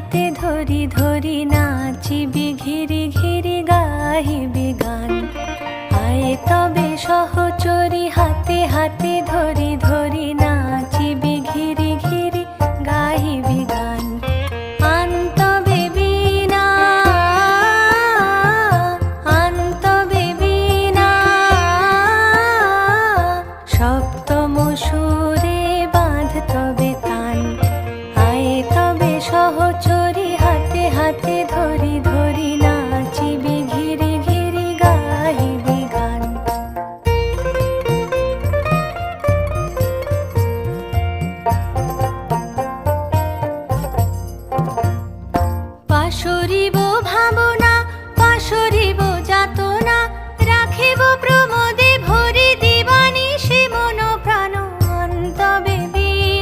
হাতে ধরি ধরি নাচিবি ঘিরি ঘিরি গাহিবি গান। আয়ে তবে সহচরি হাতে হাতে ধরি ধরি নাচিবি ঘিরি ঘিরি গাহিবি গান। আন তবে বীণা আন তবে বীণা সপ্তম সুরে বাঁধ তবে তান। আয়ে তবে সহচরি হাতে হাতে ধরি ধরি নাচিবি ঘিরি ঘিরি গাহিবি গান। পাশরি